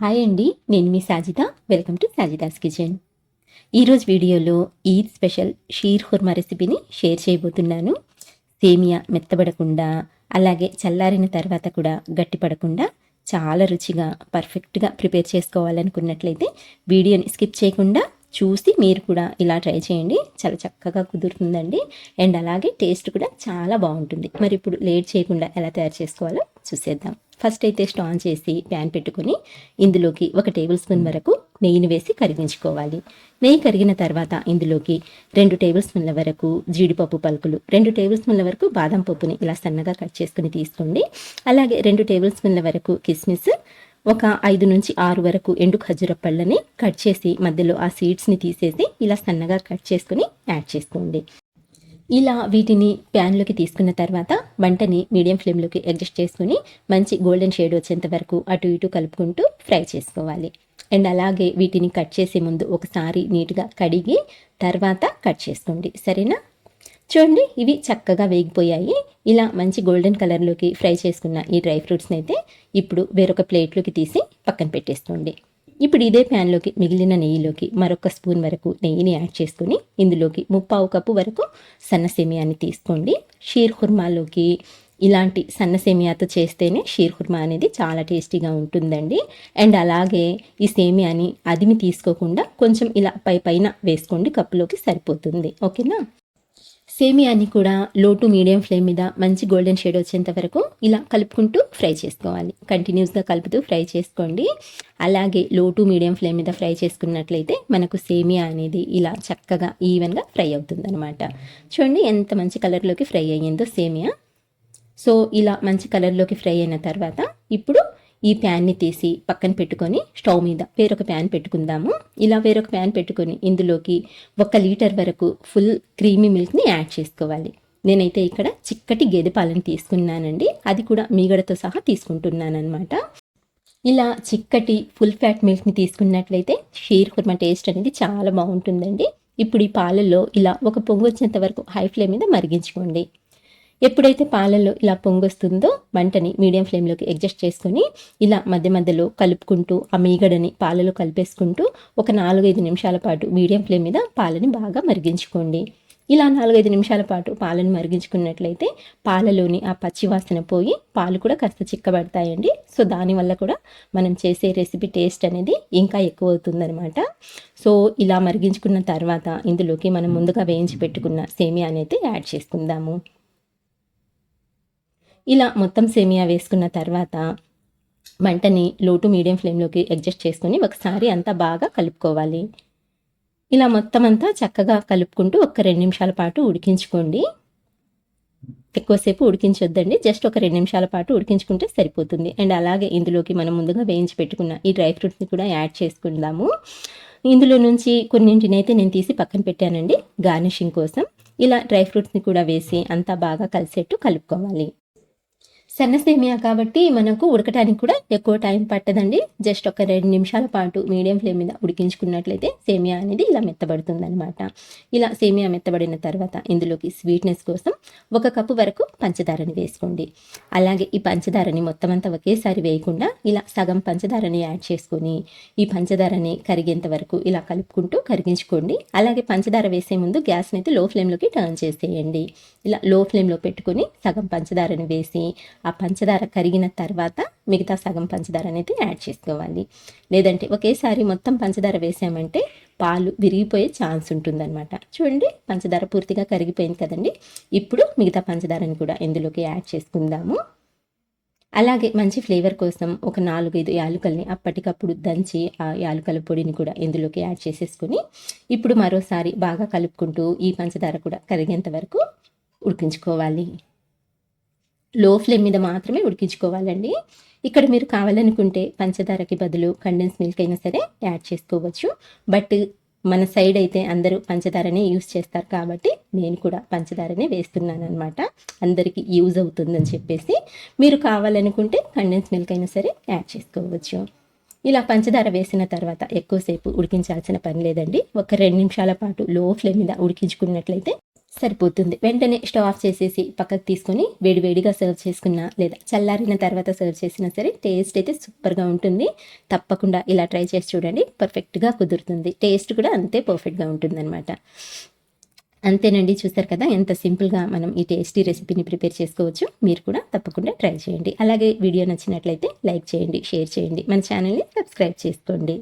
Hi అండి, నేను మీ Sajida. Welcome to Sajida's kitchen. ఈరోజు వీడియోలో ఈద్ స్పెషల్ షీర్ ఖుర్మా రెసిపీని షేర్ చేయబోతున్నాను. సేమియా మెత్తబడకుండా, అలాగే చల్లారిన తర్వాత కూడా గట్టిపడకుండా చాలా రుచిగా పర్ఫెక్ట్గా ప్రిపేర్ చేసుకోవాలనుకున్నట్లయితే వీడియోని స్కిప్ చేయకుండా చూసి మీరు కూడా ఇలా ట్రై చేయండి. చాలా చక్కగా కుదురుతుందండి. అండ్ అలాగే టేస్ట్ కూడా చాలా బాగుంటుంది. మరి ఇప్పుడు లేట్ చేయకుండా ఎలా తయారు చేసుకోవాలో చూసేద్దాం. ఫస్ట్ అయితే స్టవ్ ఆన్ చేసి ప్యాన్ పెట్టుకొని ఇందులోకి 1 టేబుల్ స్పూన్ వరకు నెయ్యిని వేసి కరిగించుకోవాలి. నెయ్యి కరిగిన తర్వాత ఇందులోకి 2 టేబుల్ స్పూన్ల వరకు జీడిపప్పు పలుకులు, 2 టేబుల్ స్పూన్ల వరకు బాదం పప్పుని ఇలా సన్నగా కట్ చేసుకుని తీసుకోండి. అలాగే 2 టేబుల్ స్పూన్ల వరకు కిస్మిస్, ఒక 5 నుంచి 6 వరకు ఎండు ఖర్జూర పళ్ళని కట్ చేసి మధ్యలో ఆ సీడ్స్ని తీసేసి ఇలా సన్నగా కట్ చేసుకుని యాడ్ చేసుకోండి. ఇలా వీటిని ప్యాన్లోకి తీసుకున్న తర్వాత మంటని మీడియం ఫ్లేమ్లోకి అడ్జస్ట్ చేసుకుని మంచి గోల్డెన్ షేడ్ వచ్చేంత వరకు అటు ఇటు కలుపుకుంటూ ఫ్రై చేసుకోవాలి. అండ్ అలాగే వీటిని కట్ చేసే ముందు ఒకసారి నీట్గా కడిగి తర్వాత కట్ చేసుకోండి, సరేనా? చూడండి, ఇవి చక్కగా వేగిపోయాయి. ఇలా మంచి గోల్డెన్ కలర్లోకి ఫ్రై చేసుకున్న ఈ డ్రై ఫ్రూట్స్ని అయితే ఇప్పుడు వేరొక ప్లేట్లోకి తీసి పక్కన పెట్టేసుకోండి. ఇప్పుడు ఇదే ప్యాన్లోకి మిగిలిన నెయ్యిలోకి మరొక స్పూన్ వరకు నెయ్యిని యాడ్ చేసుకుని ఇందులోకి 3/4 కప్పు వరకు సన్న సేమియాని తీసుకోండి. షీర్ ఖుర్మాలోకి ఇలాంటి సన్న సేమియాతో చేస్తేనే షీర్ ఖుర్మా అనేది చాలా టేస్టీగా ఉంటుందండి. అండ్ అలాగే ఈ సేమియాని అదిమి తీసుకోకుండా కొంచెం ఇలా పైన వేసుకోండి, కప్పులోకి సరిపోతుంది. ఓకేనా? సేమియాని కూడా లో టు మీడియం ఫ్లేమ్ మీద మంచి గోల్డెన్ షేడ్ వచ్చేంత వరకు ఇలా కలుపుకుంటూ ఫ్రై చేసుకోవాలి. కంటిన్యూస్గా కలుపుతూ ఫ్రై చేసుకోండి. అలాగే లో టు మీడియం ఫ్లేమ్ మీద ఫ్రై చేసుకున్నట్లయితే మనకు సేమియా అనేది ఇలా చక్కగా ఈవెన్గా ఫ్రై అవుతుందన్నమాట. చూడండి ఎంత మంచి కలర్లోకి ఫ్రై అయ్యిందో సేమియా. సో ఇలా మంచి కలర్లోకి ఫ్రై అయిన తర్వాత ఇప్పుడు ఈ ప్యాన్ని తీసి పక్కన పెట్టుకొని స్టవ్ మీద వేరొక ప్యాన్ పెట్టుకుందాము. ఇలా వేరొక ప్యాన్ పెట్టుకొని ఇందులోకి 1 లీటర్ వరకు ఫుల్ క్రీమీ మిల్క్ని యాడ్ చేసుకోవాలి. నేనైతే ఇక్కడ చిక్కటి గేదె పాలను తీసుకున్నానండి, అది కూడా మీగడతో సహా తీసుకుంటున్నాను అనమాట. ఇలా చిక్కటి ఫుల్ ఫ్యాట్ మిల్క్ని తీసుకున్నట్లయితే షీర్ ఖుర్మా టేస్ట్ అనేది చాలా బాగుంటుందండి. ఇప్పుడు ఈ పాలల్లో ఇలా ఒక పొంగు వచ్చేంత వరకు హై ఫ్లేమ్ మీద మరిగించుకోండి. ఎప్పుడైతే పాలల్లో ఇలా పొంగొస్తుందో మంటని మీడియం ఫ్లేమ్లోకి అడ్జస్ట్ చేసుకొని ఇలా మధ్య మధ్యలో కలుపుకుంటూ ఆ మీగడని పాలలో కలిపేసుకుంటూ ఒక 4-5 నిమిషాల పాటు మీడియం ఫ్లేమ్ మీద పాలని బాగా మరిగించుకోండి. ఇలా 4-5 నిమిషాల పాటు పాలను మరిగించుకున్నట్లయితే పాలలోని ఆ పచ్చి వాసన పోయి పాలు కూడా కాస్త చిక్కబడతాయండి. సో దానివల్ల కూడా మనం చేసే రెసిపీ టేస్ట్ అనేది ఇంకా ఎక్కువ అవుతుందన్నమాట. సో ఇలా మరిగించుకున్న తర్వాత ఇందులోకి మనం ముందుగా వేయించి పెట్టుకున్న సేమియాని అయితే యాడ్ చేసుకుందాము. ఇలా మొత్తం సేమియా వేసుకున్న తర్వాత మంటని లో టు మీడియం ఫ్లేమ్లోకి అడ్జస్ట్ చేసుకొని ఒకసారి అంతా బాగా కలుపుకోవాలి. ఇలా మొత్తం అంతా చక్కగా కలుపుకుంటూ ఒక 2 నిమిషాల పాటు ఉడికించుకోండి. ఎక్కువసేపు ఉడికించొద్దండి, జస్ట్ ఒక 2 నిమిషాల పాటు ఉడికించుకుంటే సరిపోతుంది. అండ్ అలాగే ఇందులోకి మనం ముందుగా వేయించి పెట్టుకున్న ఈ డ్రై ఫ్రూట్స్ని కూడా యాడ్ చేసుకుందాము. ఇందులో నుంచి కొన్నింటిని అయితే నేను తీసి పక్కన పెట్టానండి గార్నిషింగ్ కోసం. ఇలా డ్రై ఫ్రూట్స్ని కూడా వేసి అంతా బాగా కలిసేట్టు కలుపుకోవాలి. సన్న సేమియా కాబట్టి మనకు ఉడకటానికి కూడా ఎక్కువ టైం పట్టదండి. జస్ట్ ఒక 2 నిమిషాల పాటు మీడియం ఫ్లేమ్ మీద ఉడికించుకున్నట్లయితే సేమియా అనేది ఇలా మెత్తబడుతుంది అనమాట. ఇలా సేమియా మెత్తబడిన తర్వాత ఇందులోకి స్వీట్నెస్ కోసం 1 కప్పు వరకు పంచదారని వేసుకోండి. అలాగే ఈ పంచదారని మొత్తం అంతా ఒకేసారి వేయకుండా ఇలా సగం పంచదారని యాడ్ చేసుకొని ఈ పంచదారని కరిగేంత వరకు ఇలా కలుపుకుంటూ కరిగించుకోండి. అలాగే పంచదార వేసే ముందు గ్యాస్ని అయితే లో ఫ్లేమ్లోకి టర్న్ చేసేయండి. ఇలా లో ఫ్లేమ్లో పెట్టుకొని సగం పంచదారని వేసి ఆ పంచదార కరిగిన తర్వాత మిగతా సగం పంచదార అనేది యాడ్ చేసుకోవాలి. లేదంటే ఒకేసారి మొత్తం పంచదార వేసామంటే పాలు విరిగిపోయే ఛాన్స్ ఉంటుందన్నమాట. చూడండి, పంచదార పూర్తిగా కరిగిపోయింది కదండి. ఇప్పుడు మిగతా పంచదారని కూడా ఇందులోకి యాడ్ చేసుకుందాము. అలాగే మంచి ఫ్లేవర్ కోసం ఒక 4-5 యాలకుల్ని అప్పటికప్పుడు దంచి ఆ యాలకుల పొడిని కూడా ఇందులోకి యాడ్ చేసేసుకొని ఇప్పుడు మరోసారి బాగా కలుపుకుంటూ ఈ పంచదార కూడా కరిగేంత వరకు ఉడికించుకోవాలి. లో ఫ్లేమ్ మీద మాత్రమే ఉడికించుకోవాలండి. ఇక్కడ మీరు కావాలనుకుంటే పంచదారకి బదులు కండెన్స్ మిల్క్ అయినా సరే యాడ్ చేసుకోవచ్చు. బట్ మన సైడ్ అయితే అందరూ పంచదారనే యూస్ చేస్తారు కాబట్టి నేను కూడా పంచదారనే వేస్తున్నాను అనమాట. అందరికీ యూజ్ అవుతుందని చెప్పేసి మీరు కావాలనుకుంటే కండెన్స్ మిల్క్ అయినా సరే యాడ్ చేసుకోవచ్చు. ఇలా పంచదార వేసిన తర్వాత ఎక్కువసేపు ఉడికించాల్సిన పని లేదండి. ఒక 2 నిమిషాల పాటు లో ఫ్లేమ్ మీద ఉడికించుకున్నట్లయితే సరిపోతుంది. వెంటనే స్టవ్ ఆఫ్ చేసేసి పక్కకు తీసుకొని వేడివేడిగా సర్వ్ చేసుకున్నా లేదా చల్లారిన తర్వాత సర్వ్ చేసినా సరే టేస్ట్ అయితే సూపర్గా ఉంటుంది. తప్పకుండా ఇలా ట్రై చేసి చూడండి, పర్ఫెక్ట్గా కుదురుతుంది. టేస్ట్ కూడా అంతే పర్ఫెక్ట్గా ఉంటుందన్నమాట. అంతేనండి, చూస్తారు కదా ఎంత సింపుల్గా మనం ఈ టేస్టీ రెసిపీని ప్రిపేర్ చేసుకోవచ్చు. మీరు కూడా తప్పకుండా ట్రై చేయండి. అలాగే వీడియో నచ్చినట్లయితే లైక్ చేయండి, షేర్ చేయండి, మన ఛానల్ని సబ్స్క్రైబ్ చేసుకోండి.